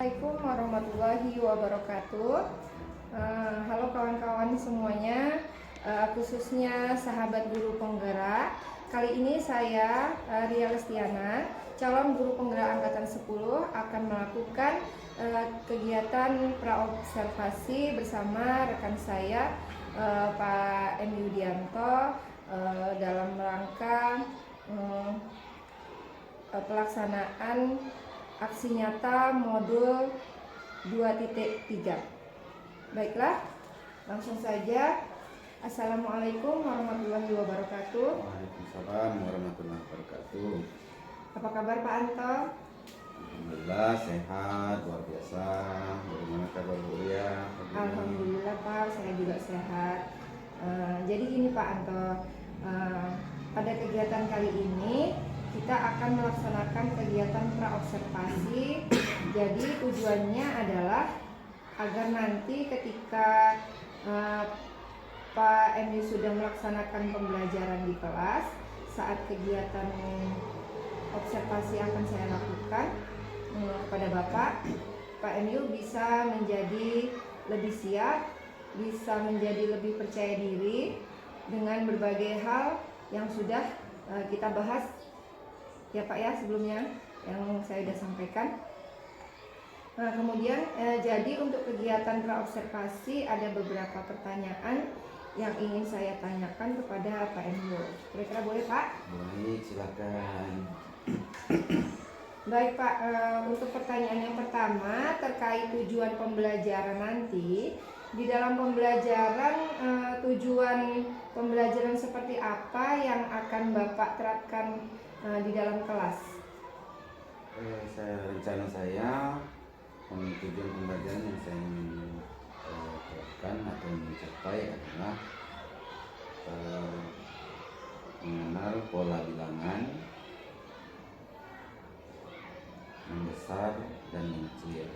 Assalamualaikum warahmatullahi wabarakatuh. Halo kawan-kawan semuanya, khususnya sahabat guru penggerak. Kali ini saya, Ria Lestiana, calon guru penggerak angkatan 10, akan melakukan kegiatan praobservasi bersama rekan saya, Pak M. Yudianto, dalam rangka pelaksanaan aksi nyata modul 2.3. Baiklah, langsung saja. Assalamualaikum warahmatullahi wabarakatuh. Waalaikumsalam warahmatullahi wabarakatuh. Apa kabar Pak Anto? Alhamdulillah sehat, luar biasa. Bagaimana kabar Bu Ria? Alhamdulillah Pak, saya juga sehat. Jadi gini Pak Anto, pada kegiatan kali ini kita akan melaksanakan kegiatan praobservasi. Jadi tujuannya adalah agar nanti ketika Pak MU sudah melaksanakan pembelajaran di kelas, saat kegiatan observasi akan saya lakukan kepada Bapak, Pak MU bisa menjadi lebih siap, bisa menjadi lebih percaya diri dengan berbagai hal yang sudah kita bahas ya Pak ya sebelumnya yang saya sudah sampaikan. Nah, kemudian jadi untuk kegiatan praobservasi ada beberapa pertanyaan yang ingin saya tanyakan kepada Pak MU. Kira-kira boleh Pak? Baik, silakan. Baik Pak, untuk pertanyaan yang pertama terkait tujuan pembelajaran nanti. Di dalam pembelajaran, tujuan pembelajaran seperti apa yang akan Bapak terapkan di dalam kelas? Rencana saya, tujuan pembelajaran yang saya ingin terapkan atau mencapai adalah mengenal pola bilangan, membesar dan mengecil.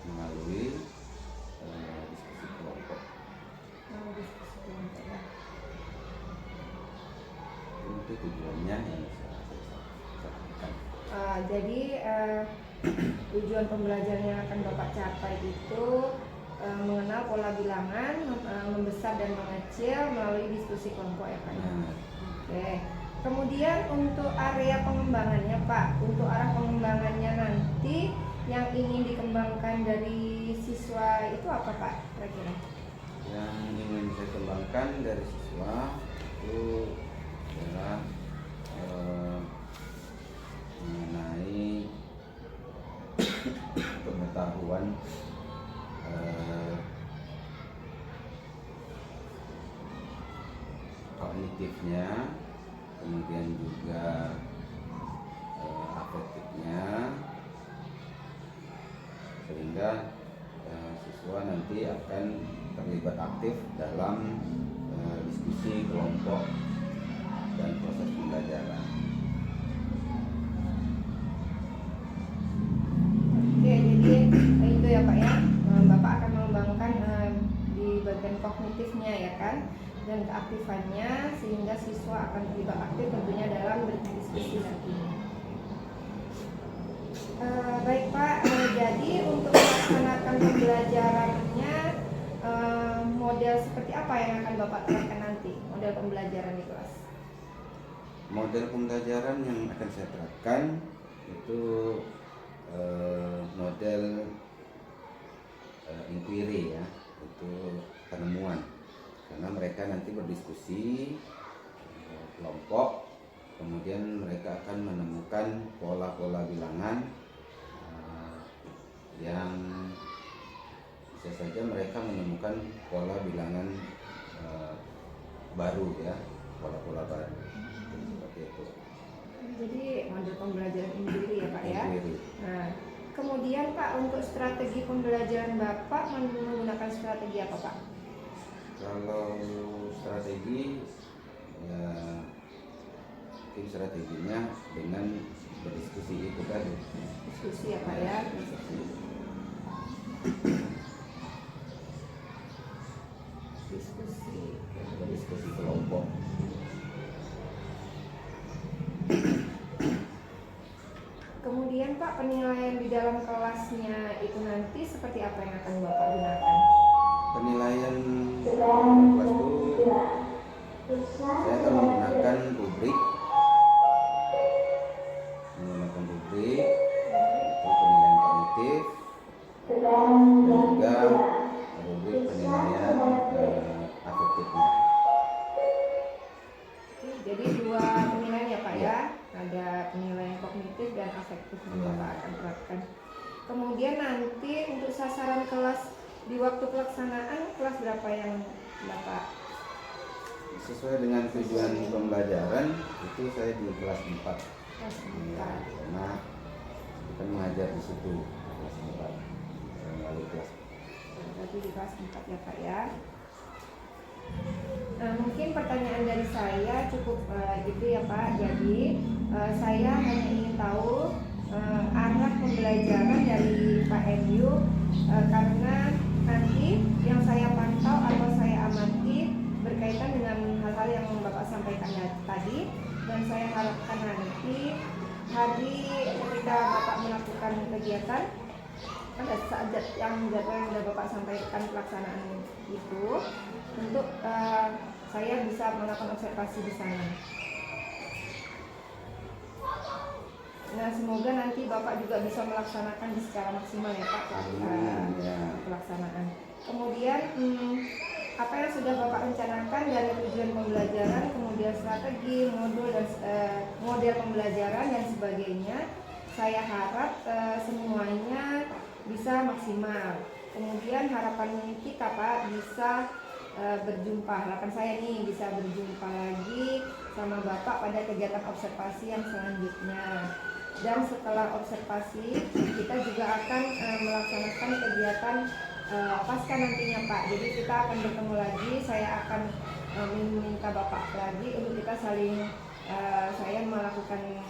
Melalui diskusi kelompok. Itu tujuannya yang saya sampaikan. Jadi tujuan pembelajaran yang akan Bapak capai itu mengenal pola bilangan, membesar dan mengecil melalui diskusi kelompok ya Pak. Oke. Kemudian untuk area pengembangannya Pak, untuk arah pengembangannya nanti yang ingin dikembangkan dari siswa itu apa Pak kira-kira? Yang ingin saya kembangkan dari siswa itu adalah mengenai pengetahuan kognitifnya, kemudian juga afektifnya, sehingga siswa nanti akan terlibat aktif dalam diskusi kelompok dan proses pembelajaran. Oke, jadi itu ya Pak ya, Bapak akan mengembangkan di bagian kognitifnya ya kan, dan keaktifannya sehingga siswa akan terlibat aktif tentunya dalam berdiskusi nanti. Baik Pak, jadi untuk melaksanakan pembelajarannya model seperti apa yang akan Bapak terapkan nanti, model pembelajaran di kelas? Model pembelajaran yang akan saya terapkan itu model inquiry ya, itu penemuan, karena mereka nanti berdiskusi kelompok, kemudian mereka akan menemukan pola-pola bilangan yang bisa saja mereka menemukan pola bilangan baru ya, pola-pola baru seperti itu. Jadi model pembelajaran inquiry ya Pak ya. Inquiry. Nah, kemudian Pak untuk strategi pembelajaran Bapak menggunakan strategi apa Pak? Kalau strategi ya mungkin strateginya dengan berdiskusi itu tadi. Diskusi ya Pak ya. Diskusi. diskusi kelompok. Kemudian Pak, penilaian di dalam kelasnya itu nanti seperti apa yang akan Bapak gunakan? Penilaian kelas itu saya akan menggunakan rubrik itu penilaian kognitif dan juga rubrik penilaian afektifnya. Jadi dua penilaian ya Pak ya, ada penilaian kognitif dan afektif yang Bapak akan terapkan. Kemudian nanti untuk sasaran kelas di waktu pelaksanaan kelas berapa yang Bapak? Sesuai dengan tujuan pembelajaran itu saya di kelas 4. Kelas Ya, 4. karena kita mengajar di situ kelas 4. Lalu kelas Berarti di kelas 4 ya Pak ya. Nah, mungkin pertanyaan dari saya cukup gitu ya Pak. Jadi saya hanya ingin tahu arah pembelajaran dari Pak MU karena nanti yang saya pantau atau saya amati berkaitan dengan hal-hal yang Bapak sampaikan tadi, dan saya harapkan nanti hari ketika Bapak melakukan kegiatan pada saat yang jadwal yang sudah Bapak sampaikan pelaksanaan itu, untuk saya bisa melakukan observasi di sana. Nah, semoga nanti Bapak juga bisa melaksanakan secara maksimal ya Pak pelaksanaan. Kemudian apa yang sudah Bapak rencanakan dari tujuan pembelajaran, kemudian strategi, model pembelajaran dan sebagainya, saya harap semuanya bisa maksimal. Kemudian harapan kita Pak bisa harapan saya nih bisa berjumpa lagi sama Bapak pada kegiatan observasi yang selanjutnya. Dan setelah observasi kita juga akan melaksanakan kegiatan pasca nantinya Pak. Jadi kita akan bertemu lagi, saya akan meminta Bapak lagi untuk kita saling saya melakukan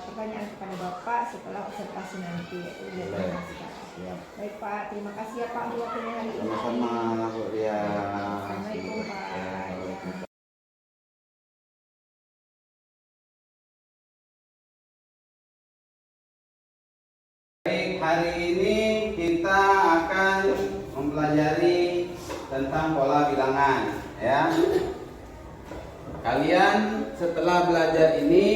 pertanyaan kepada Bapak setelah observasi nanti. Baik Pak, terima kasih ya Pak untuk waktunya hari ini. sama-sama Bu Ria. Assalamualaikum Pak. Baik, hari ini kita akan mempelajari tentang pola bilangan ya. Kalian setelah belajar ini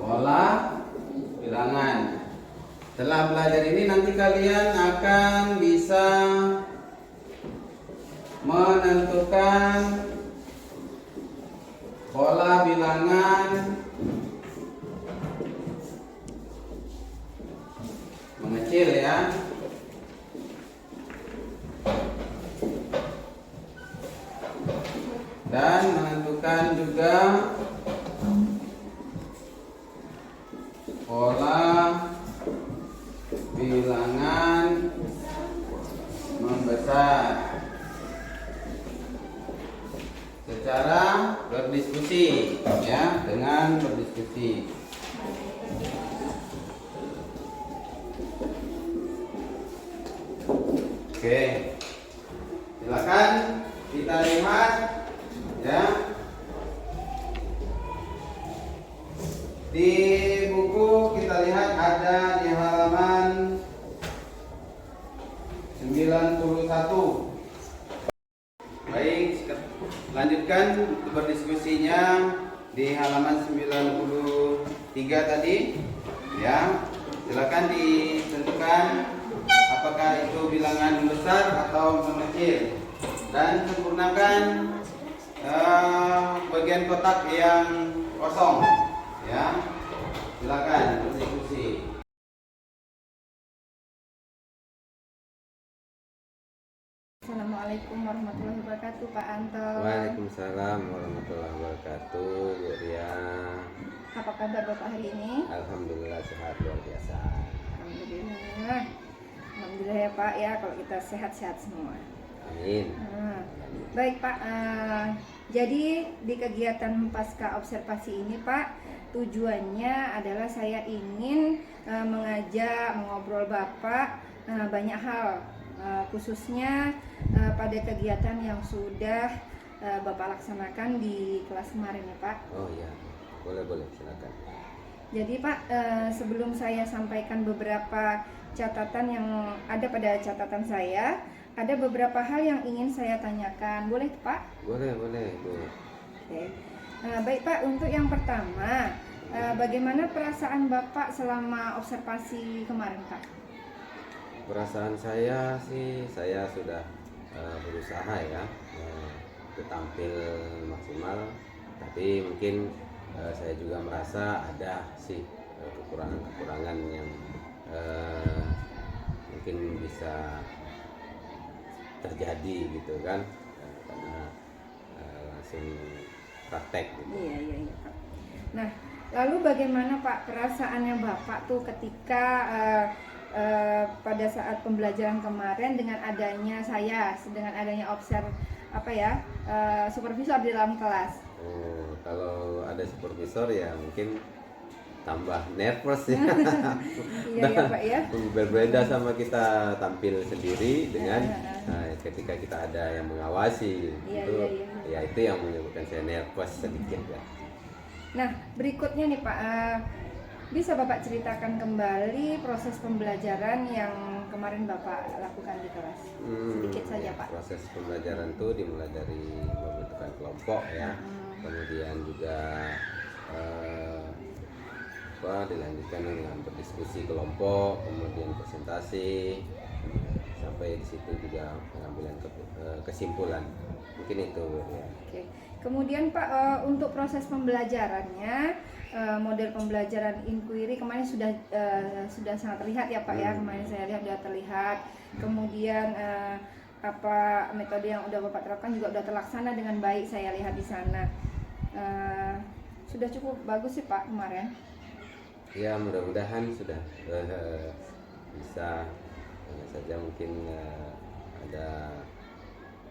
pola bilangan. Setelah belajar ini nanti kalian akan bisa menentukan pola bilangan mengecil ya. Dan menentukan juga pola bilangan membesar secara berdiskusi ya, dengan berdiskusi. Oke, silakan kita lihat ya. Di buku kita lihat ada di halaman 91. Baik, lanjutkan berdiskusinya di halaman 93 tadi ya. Silakan ditentukan apakah itu bilangan besar atau mengecil, dan sempurnakan bagian kotak yang kosong ya. Silakan berdiskusi. Assalamualaikum warahmatullahi wabarakatuh Pak Anton. Waalaikumsalam warahmatullahi wabarakatuh Bu Ria. Apa kabar Bapak hari ini? Alhamdulillah sehat luar biasa. Alhamdulillah. Alhamdulillah ya Pak ya, kalau kita sehat-sehat semua. Amin. Baik Pak, jadi di kegiatan pasca observasi ini Pak, tujuannya adalah saya ingin mengobrol Bapak banyak hal, khususnya pada kegiatan yang sudah Bapak laksanakan di kelas kemarin ya Pak. Oh iya, boleh silakan. Jadi Pak, sebelum saya sampaikan beberapa catatan yang ada pada catatan saya, ada beberapa hal yang ingin saya tanyakan. Boleh Pak? Boleh Bu. Oke. Baik Pak, untuk yang pertama, bagaimana perasaan Bapak selama observasi kemarin Pak? Perasaan saya sih, saya sudah berusaha ya tampil maksimal, tapi mungkin saya juga merasa ada sih kekurangan-kekurangan yang mungkin bisa terjadi gitu kan, karena langsung praktek gitu. Iya Pak. Nah, lalu bagaimana Pak perasaannya Bapak tuh ketika pada saat pembelajaran kemarin dengan adanya supervisor di dalam kelas? Oh, kalau ada supervisor ya mungkin tambah nervous ya. Iya ya Pak ya. Berbeda sama kita tampil sendiri dengan ketika kita ada yang mengawasi. Ya itu yang menyebabkan saya nervous sedikit ya. Nah, berikutnya nih Pak, bisa Bapak ceritakan kembali proses pembelajaran yang kemarin Bapak lakukan di kelas? Sedikit saja Pak. Proses pembelajaran itu dimulai dari pembentukan kelompok ya, kemudian juga dilanjutkan dengan berdiskusi kelompok, kemudian presentasi, sampai di situ juga pengambilan kesimpulan. Mungkin itu ya. Oke. Kemudian Pak, untuk proses pembelajarannya, model pembelajaran inquiry kemarin sudah sangat terlihat ya Pak ya. Kemarin saya lihat sudah terlihat. Kemudian apa metode yang udah Bapak terapkan juga udah terlaksana dengan baik, saya lihat di sana. Sudah cukup bagus sih Pak kemarin. Ya, mudah-mudahan sudah bisa saja mungkin ada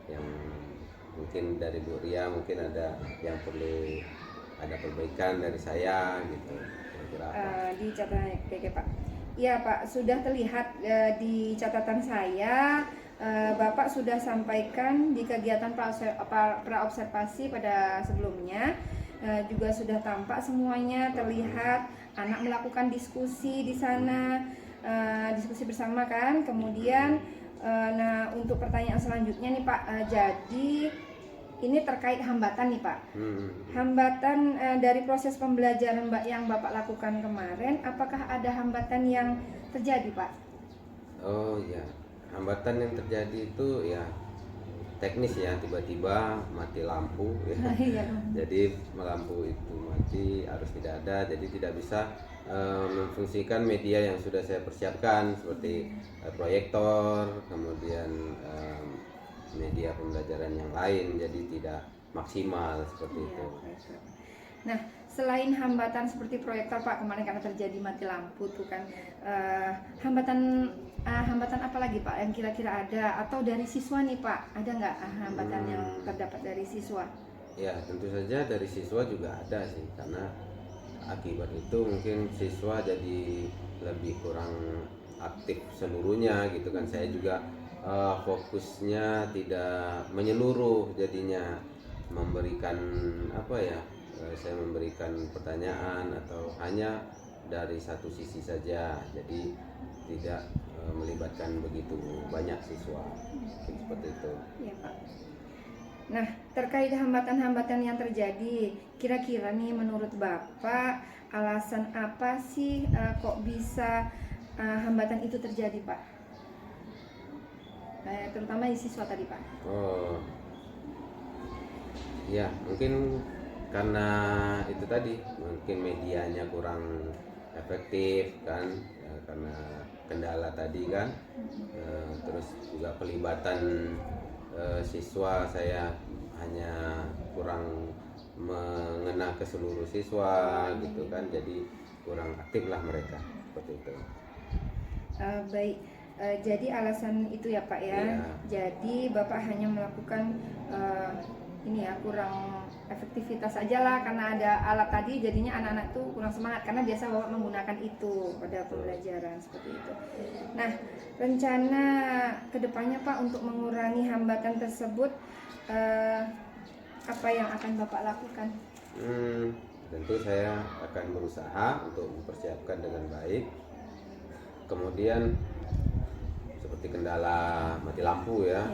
yang mungkin dari Bu Ria, mungkin ada yang perlu ada perbaikan dari saya gitu. Kira-kira di catatan Pak. Iya Pak, sudah terlihat di catatan saya, Bapak sudah sampaikan di kegiatan praobservasi pada sebelumnya, juga sudah tampak semuanya terlihat, anak melakukan diskusi di sana, diskusi bersama kan. Kemudian nah untuk pertanyaan selanjutnya nih Pak, jadi ini terkait hambatan nih Pak. Hambatan dari proses pembelajaran yang Bapak lakukan kemarin, apakah ada hambatan yang terjadi Pak? Oh ya, hambatan yang terjadi itu ya teknis ya, tiba-tiba mati lampu ya. Jadi lampu itu mati, arus tidak ada, jadi tidak bisa memfungsikan media yang sudah saya persiapkan seperti proyektor, kemudian media pembelajaran yang lain, jadi tidak maksimal seperti itu. Nah, selain hambatan seperti proyektor Pak kemarin karena terjadi mati lampu tuh kan, hambatan apa lagi Pak yang kira-kira ada, atau dari siswa nih Pak, ada nggak hambatan yang terdapat dari siswa? Ya tentu saja dari siswa juga ada sih, karena akibat itu mungkin siswa jadi lebih kurang aktif seluruhnya gitu kan. Saya juga fokusnya tidak menyeluruh, jadinya memberikan saya memberikan pertanyaan atau hanya dari satu sisi saja, jadi tidak melibatkan begitu banyak siswa seperti itu. Iya Pak. Nah, terkait hambatan-hambatan yang terjadi, kira-kira nih menurut Bapak alasan apa sih kok bisa hambatan itu terjadi Pak? Terutama di siswa tadi Pak. Oh, ya mungkin karena itu tadi, mungkin medianya kurang efektif kan, karena kendala tadi kan, terus juga pelibatan siswa saya hanya kurang mengena ke seluruh siswa gitu kan, jadi kurang aktif lah mereka seperti itu. Baik. Jadi alasan itu ya Pak ya. Iya. Jadi Bapak hanya melakukan ini ya, kurang efektivitas aja lah, karena ada alat tadi jadinya anak-anak tuh kurang semangat karena biasa bapak menggunakan itu pada pembelajaran seperti itu. Nah, rencana kedepannya Pak untuk mengurangi hambatan tersebut, apa yang akan bapak lakukan? Tentu saya akan berusaha untuk mempersiapkan dengan baik. Kemudian seperti kendala mati lampu ya,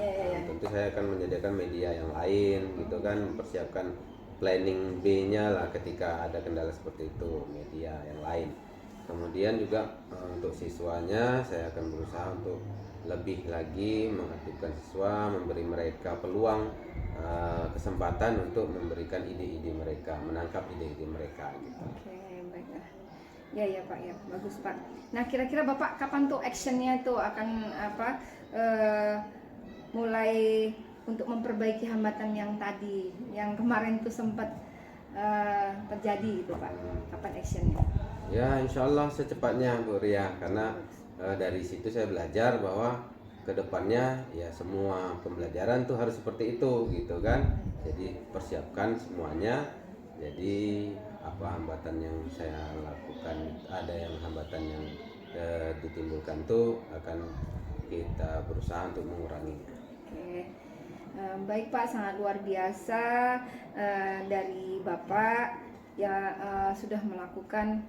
tentu saya akan menyediakan media yang lain gitu kan, mempersiapkan planning B-nya lah ketika ada kendala seperti itu, media yang lain. Kemudian juga untuk siswanya saya akan berusaha untuk lebih lagi mengaktifkan siswa, memberi mereka peluang, kesempatan untuk memberikan ide-ide mereka, menangkap ide-ide mereka gitu. Oke, baiklah. Ya Pak, ya bagus Pak. Nah, kira-kira Bapak kapan tuh actionnya tuh akan mulai untuk memperbaiki hambatan yang tadi, yang kemarin tuh sempat terjadi gitu Pak? Kapan actionnya? Ya, insya Allah secepatnya Bu Ria, karena dari situ saya belajar bahwa kedepannya ya semua pembelajaran tuh harus seperti itu gitu kan. Jadi persiapkan semuanya. Jadi apa hambatan yang saya lakukan, ada yang hambatan yang ditimbulkan tuh akan kita berusaha untuk menguranginya. Oke. Baik Pak, sangat luar biasa dari Bapak ya, sudah melakukan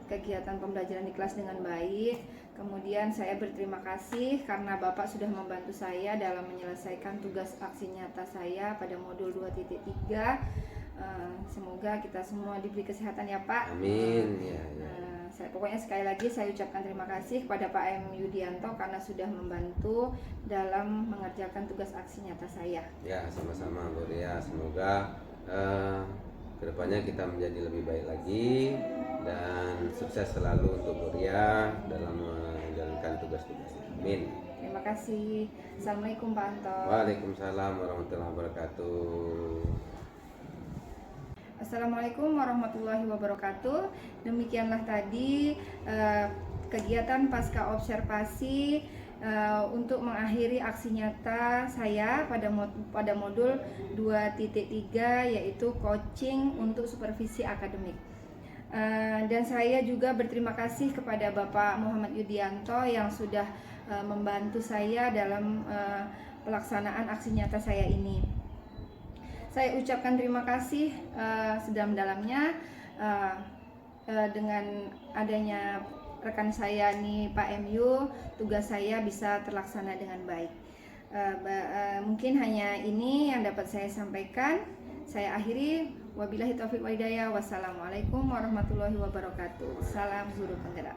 kegiatan pembelajaran di kelas dengan baik. Kemudian saya berterima kasih karena Bapak sudah membantu saya dalam menyelesaikan tugas aksi nyata saya pada modul 2.3. Semoga kita semua diberi kesehatan ya Pak. Amin. Ya. Pokoknya sekali lagi saya ucapkan terima kasih kepada Pak M. Yudianto karena sudah membantu dalam mengerjakan tugas aksi nyata saya. Ya, sama-sama Bu Ria. Semoga kedepannya kita menjadi lebih baik lagi dan sukses selalu untuk Bu Ria dalam menjalankan tugas-tugasnya. Amin. Terima kasih. Assalamualaikum Pak Anto. Waalaikumsalam warahmatullahi wabarakatuh. Assalamualaikum warahmatullahi wabarakatuh. Demikianlah tadi kegiatan pasca observasi untuk mengakhiri aksi nyata saya pada modul 2.3, yaitu coaching untuk supervisi akademik. Dan saya juga berterima kasih kepada Bapak Muhammad Yudianto yang sudah membantu saya dalam pelaksanaan aksi nyata saya ini. Saya ucapkan terima kasih sedalam-dalamnya dengan adanya rekan saya nih Pak MU, tugas saya bisa terlaksana dengan baik. Mungkin hanya ini yang dapat saya sampaikan. Saya akhiri, wabillahi taufiq wa hidayah. Wassalamualaikum warahmatullahi wabarakatuh. Salam guru penggerak.